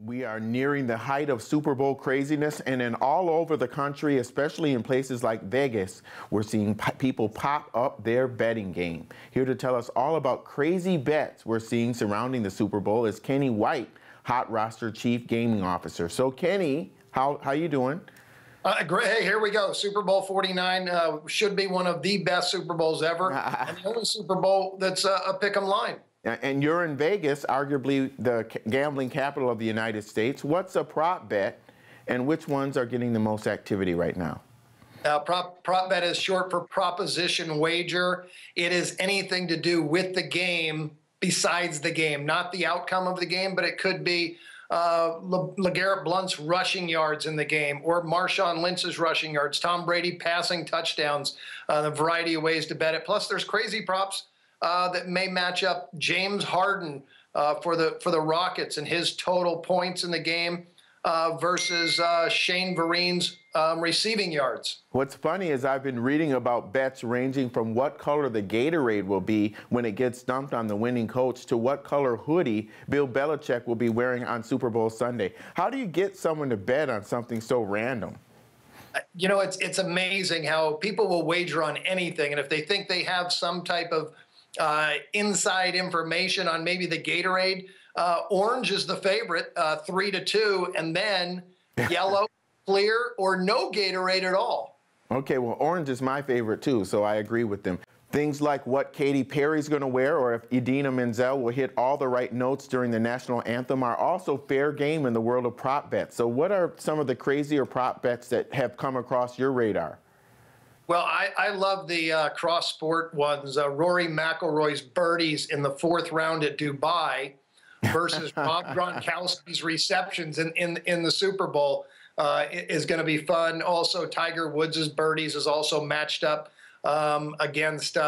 We are nearing the height of Super Bowl craziness, and in all over the country, especially in places like Vegas, we're seeing people pop up their betting game. Here to tell us all about crazy bets we're seeing surrounding the Super Bowl is Kenny White, Hot Roster Chief Gaming Officer. So Kenny, how you doing? Great. Hey, here we go. Super Bowl 49 should be one of the best Super Bowls ever, and the only Super Bowl that's a pick 'em line. And you're in Vegas, arguably the gambling capital of the United States. What's a prop bet, and which ones are getting the most activity right now? Prop bet is short for proposition wager. It is anything to do with the game besides the game, not the outcome of the game, but it could be LeGarrette Blount's rushing yards in the game, or Marshawn Lynch's rushing yards, Tom Brady passing touchdowns, a variety of ways to bet it. Plus, there's crazy props that may match up James Harden for the Rockets and his total points in the game versus Shane Vereen's receiving yards. What's funny is I've been reading about bets ranging from what color the Gatorade will be when it gets dumped on the winning coach to what color hoodie Bill Belichick will be wearing on Super Bowl Sunday. How do you get someone to bet on something so random? You know, it's amazing how people will wager on anything, and if they think they have some type of inside information on maybe the Gatorade, orange is the favorite, 3-2, and then yellow, clear, or no Gatorade at all. Okay, well, orange is my favorite too, so I agree with them. Things like what Katy Perry's going to wear or if Idina Menzel will hit all the right notes during the national anthem are also fair game in the world of prop bets. So what are some of the crazier prop bets that have come across your radar? Well, I love the cross-sport ones. Rory McIlroy's birdies in the 4th round at Dubai versus Rob Gronkowski's receptions in the Super Bowl is going to be fun. Also, Tiger Woods' birdies is also matched up against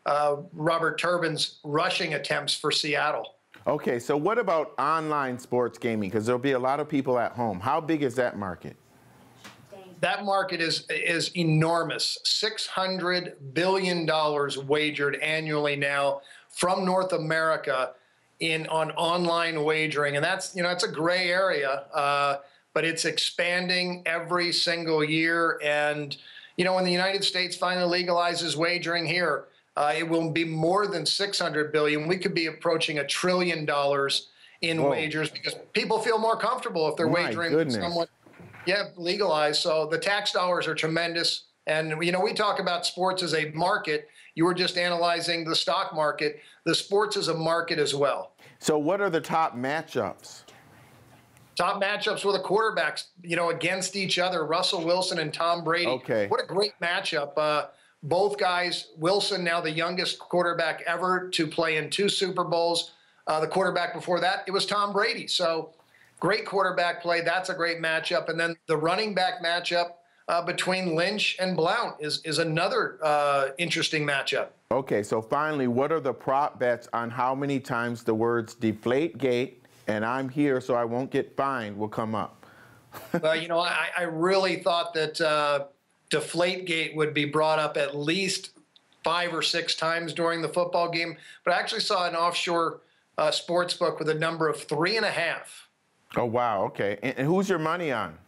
Robert Turbin's rushing attempts for Seattle. Okay, so what about online sports gaming? Because there'll be a lot of people at home. How big is that market? That market is enormous. $600 billion wagered annually now from North America on online wagering, and that's it's a gray area, but it's expanding every single year. And when the United States finally legalizes wagering here, it will be more than $600 billion. We could be approaching $1 trillion in wagers because people feel more comfortable if they're wagering with someone. Yeah, legalized. So the tax dollars are tremendous. And, we talk about sports as a market. You were just analyzing the stock market. The sports is a market as well. So what are the top matchups? Top matchups with the quarterbacks, against each other, Russell Wilson and Tom Brady. Okay. What a great matchup. Both guys, Wilson now the youngest quarterback ever to play in 2 Super Bowls. The quarterback before that, it was Tom Brady. So great quarterback play. That's a great matchup. And then the running back matchup between Lynch and Blount is another interesting matchup. Okay, so finally, what are the prop bets on how many times the words Deflategate and I'm here so I won't get fined will come up? Well, I really thought that Deflategate would be brought up at least 5 or 6 times during the football game. But I actually saw an offshore sports book with a number of 3.5. Oh, wow. Okay. And who's your money on?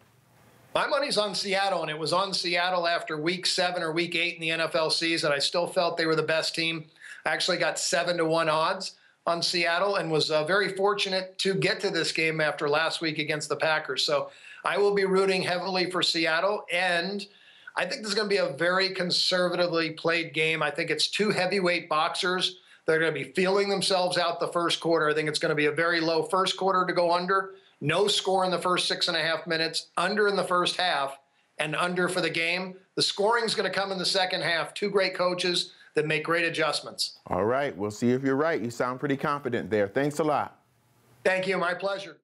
My money's on Seattle, and it was on Seattle after week 7 or week 8 in the NFL season. I still felt they were the best team. I actually got 7-1 odds on Seattle and was very fortunate to get to this game after last week against the Packers. So I will be rooting heavily for Seattle, and I think this is going to be a very conservatively played game. I think it's 2 heavyweight boxers. They're going to be feeling themselves out the first quarter. I think it's going to be a very low first quarter to go under. No score in the first 6.5 minutes, under in the first half, and under for the game. The scoring's going to come in the second half. 2 great coaches that make great adjustments. All right, we'll see if you're right. You sound pretty confident there. Thanks a lot. Thank you. My pleasure.